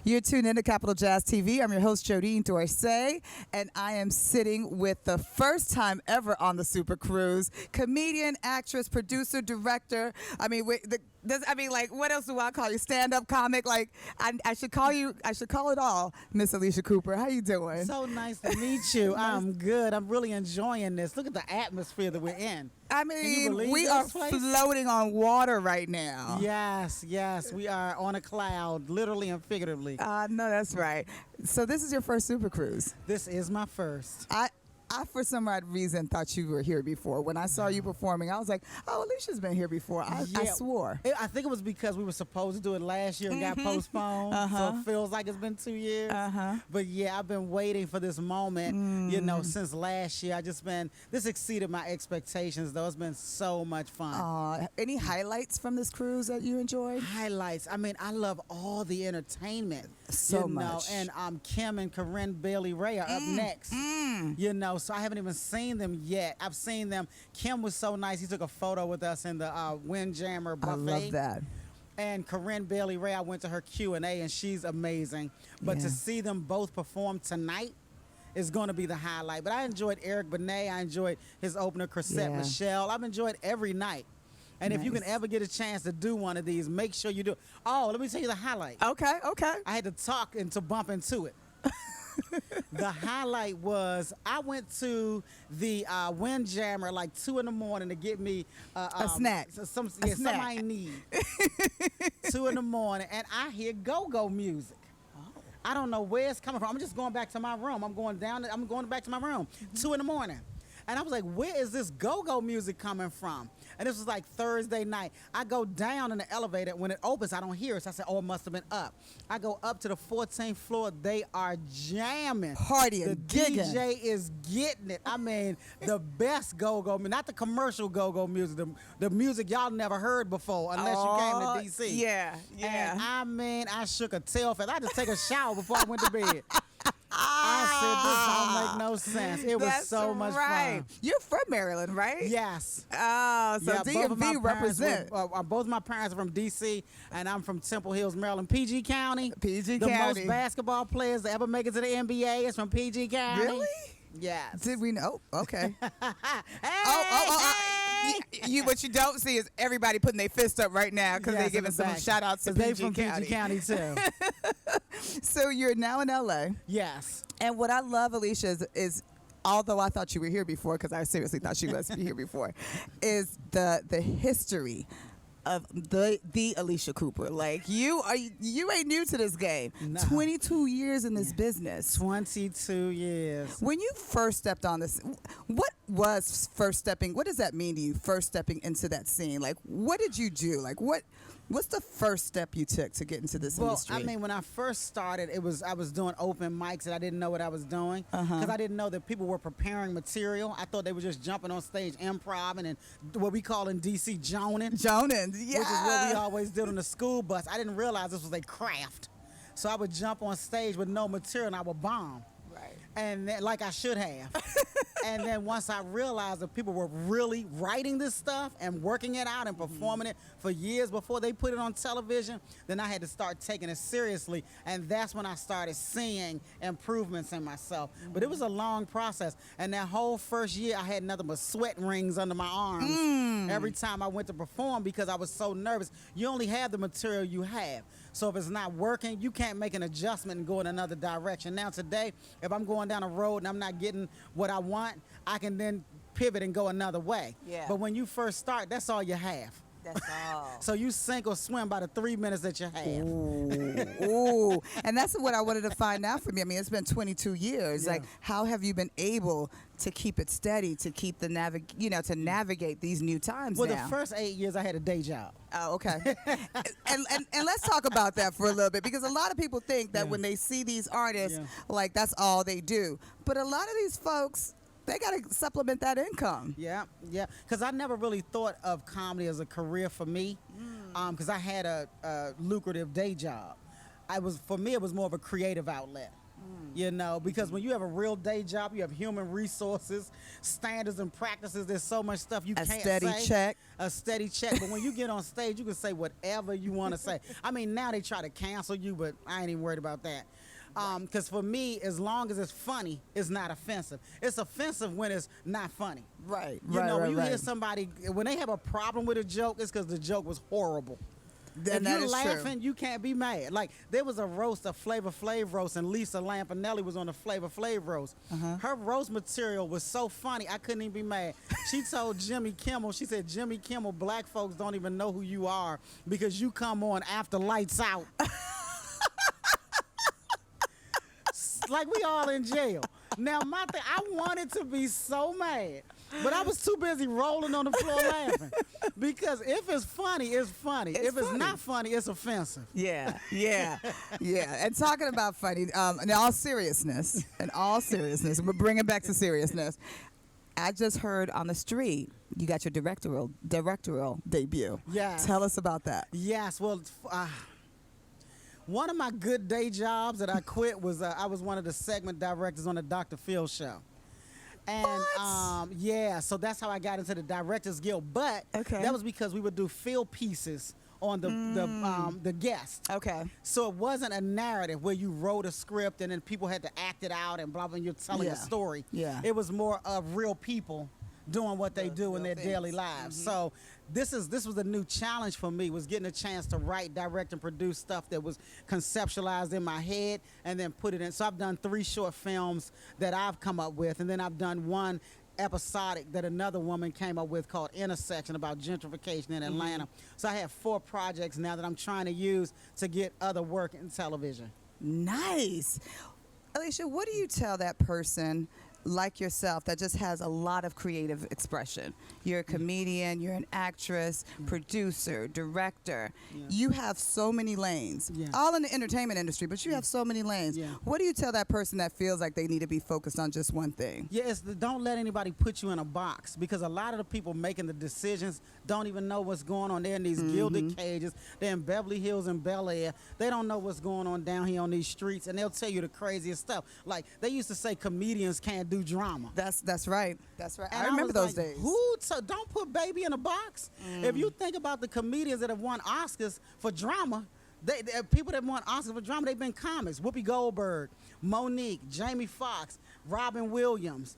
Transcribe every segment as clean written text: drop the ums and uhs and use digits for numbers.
You're tuned into Capital Jazz TV. I'm your host, Jodine Dorsey, and I am sitting with the first time ever on the SuperCruise, comedian, actress, producer, director. I mean, what else do I call you? Stand-up comic? Like, I should call it all, Miss Alycia Cooper. How you doing? So nice to meet you. I'm good. I'm really enjoying this. Look at the atmosphere that we're in. I mean, we are floating on water right now. Yes, we are on a cloud, literally and figuratively. No, that's right. So this is your first SuperCruise. This is my first. I, for some odd reason, thought you were here before. When I saw you performing, I was like, oh, Alicia's been here before. I swore. I think it was because we were supposed to do it last year and got postponed. So it feels like it's been 2 years. But yeah, I've been waiting for this moment, since last year. This exceeded my expectations, though. It's been so much fun. Any highlights from this cruise that you enjoyed? Highlights. I mean, I love all the entertainment. So much. And Kim and Corinne Bailey Ray are up next. So I haven't even seen them yet. I've seen them. Kim was so nice. He took a photo with us in the Windjammer buffet. I love that. And Corinne Bailey Ray, I went to her Q&A, and she's amazing. But to see them both perform tonight is going to be the highlight. But I enjoyed Eric Benet. I enjoyed his opener, Chrisette Michelle. I've enjoyed every night. And if you can ever get a chance to do one of these, make sure you do. Oh, let me tell you the highlight. Okay. I had to talk and to bump into it. The highlight was I went to the Windjammer like 2 in the morning to get me a snack. Something I need. 2 in the morning, and I hear go-go music. I don't know where it's coming from. I'm just going back to my room. I'm going back to my room. 2 in the morning. And I was like, where is this go-go music coming from? And this was like Thursday night. I go down in the elevator. When it opens, I don't hear it. So I said, oh, it must have been up. I go up to the 14th floor. They are jamming. Partying, the gigging. DJ is getting it. I mean, the best go-go, not the commercial go-go music, the music y'all never heard before unless you came to D.C. Yeah. And I shook a tail feather. I had to take a shower before I went to bed. I said, this don't make no sense. It was so much fun. You're from Maryland, right? Yes. Oh, so DMV represent. Both my parents are from D.C., and I'm from Temple Hills, Maryland. PG County. The most basketball players to ever make it to the NBA is from PG County. Really? Yes. Did we know? Okay. Hey, what you don't see is everybody putting their fist up right now because they're giving some shout outs to they PG from County. PG County too. So you're now in LA. Yes. And what I love, Alycia, is although I thought you were here before, because I seriously thought she was here before, is the history of the Alycia Cooper. Like you ain't new to this game. No. 22 years in this business. 22 years. When you first stepped on this, what was first stepping? What does that mean to you? First stepping into that scene. Like, what did you do? Like, what's the first step you took to get into this industry? Well, I mean, when I first started, I was doing open mics and I didn't know what I was doing because I didn't know that people were preparing material. I thought they were just jumping on stage, improv, and what we call in D.C. Joning. Yeah. Which is what we always did on the school bus. I didn't realize this was a craft. So I would jump on stage with no material and I would bomb. Right. And then, like I should have. And then once I realized that people were really writing this stuff and working it out and performing it for years before they put it on television, then I had to start taking it seriously. And that's when I started seeing improvements in myself. But it was a long process. And that whole first year, I had nothing but sweat rings under my arms every time I went to perform because I was so nervous. You only have the material you have. So if it's not working, you can't make an adjustment and go in another direction. Now today, if I'm going down a road and I'm not getting what I want, I can then pivot and go another way. Yeah. But when you first start, that's all you have. That's all. So you sink or swim by the 3 minutes that you have. Ooh. And that's what I wanted to find out from you. I mean, it's been 22 years. Yeah. Like, how have you been able to keep it steady, to keep to navigate these new times Well, now? the first 8 years I had a day job. Oh, okay. and let's talk about that for a little bit, because a lot of people think that when they see these artists, like that's all they do. But a lot of these folks, they got to supplement that income. Yeah. Because I never really thought of comedy as a career for me, because I had a lucrative day job. For me, it was more of a creative outlet. You know, because when you have a real day job, you have human resources, standards and practices. There's so much stuff you can't say. A steady check. A steady check. But when you get on stage, you can say whatever you want to say. I mean, now they try to cancel you, but I ain't even worried about that. Because for me, as long as it's funny, it's not offensive. It's offensive when it's not funny. Right. You know, when you hear somebody, when they have a problem with a joke, it's because the joke was horrible. Then if you're laughing, you can't be mad. Like, there was a roast, a Flavor Flav roast, and Lisa Lampanelli was on the Flavor Flav roast. Her roast material was so funny, I couldn't even be mad. She told Jimmy Kimmel, she said, Jimmy Kimmel, black folks don't even know who you are because you come on after lights out. Like we all in jail. Now, my thing, I wanted to be so mad, but I was too busy rolling on the floor laughing. Because if it's funny, it's funny. If it's not funny, it's offensive. Yeah. And talking about funny, in all seriousness, we're bringing back to seriousness. I just heard on the street you got your directorial debut. Yes. Tell us about that. Yes. Well, one of my good day jobs that I quit was I was one of the segment directors on the Dr. Phil show. And yeah, so that's how I got into the Directors Guild. But that was because we would do field pieces on the guest. Okay. So it wasn't a narrative where you wrote a script and then people had to act it out and blah blah. And you're telling a story. Yeah. It was more of real people doing what they do in their daily lives. So this was a new challenge for me, was getting a chance to write, direct, and produce stuff that was conceptualized in my head and then put it in. So I've done 3 short films that I've come up with, and then I've done one episodic that another woman came up with called Intersection, about gentrification in Atlanta. So I have 4 projects now that I'm trying to use to get other work in television. Nice. Alycia, what do you tell that person like yourself that just has a lot of creative expression? You're a comedian, you're an actress, producer, director. You have so many lanes, all in the entertainment industry, but you have so many lanes. What do you tell that person that feels like they need to be focused on just one thing? Don't let anybody put you in a box, because a lot of the people making the decisions don't even know what's going on. They're in these gilded cages. They're in Beverly Hills and Bel Air. They don't know what's going on down here on these streets, and they'll tell you the craziest stuff. Like, they used to say comedians can't do drama. That's right. That's right. And I remember those days. Don't put baby in a box. If you think about the comedians that have won Oscars for drama, people that won Oscars for drama, they've been comics. Whoopi Goldberg, Monique, Jamie Foxx, Robin Williams,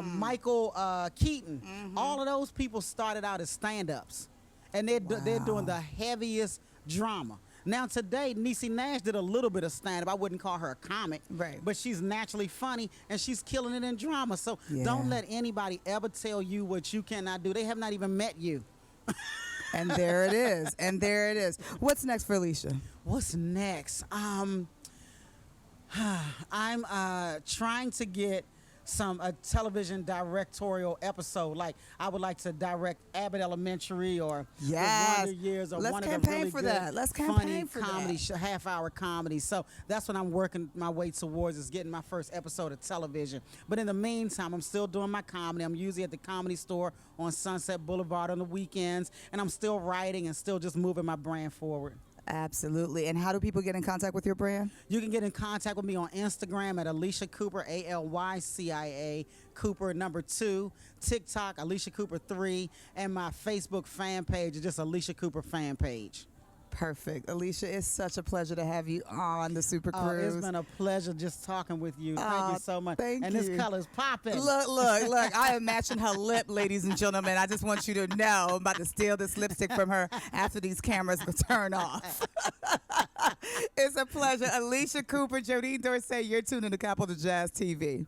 Michael Keaton. All of those people started out as stand-ups, and they're doing the heaviest drama. Now today, Niecy Nash did a little bit of stand-up. I wouldn't call her a comic, but she's naturally funny, and she's killing it in drama. So don't let anybody ever tell you what you cannot do. They have not even met you. And there it is. And there it is. What's next for Alycia? What's next? I'm trying to get a television directorial episode. Like, I would like to direct Abbott Elementary or The Wonder Years, or one of the really good funny comedy half-hour comedy. So that's what I'm working my way towards, is getting my first episode of television. But in the meantime, I'm still doing my comedy. I'm usually at the Comedy Store on Sunset Boulevard on the weekends, and I'm still writing and still just moving my brand forward. Absolutely. And how do people get in contact with your brand? You can get in contact with me on Instagram at Alycia Cooper, Alycia Cooper 2, TikTok Alycia Cooper 3, and my Facebook fan page is just Alycia Cooper fan page. Perfect. Alycia, it's such a pleasure to have you on the SuperCruise. It's been a pleasure just talking with you. Thank you so much. Thank you. This color's popping. Look. I am matching her lip, ladies and gentlemen. I just want you to know I'm about to steal this lipstick from her after these cameras turn off. It's a pleasure. Alycia Cooper, Jodine Dorsey, you're tuned into Capital Jazz TV.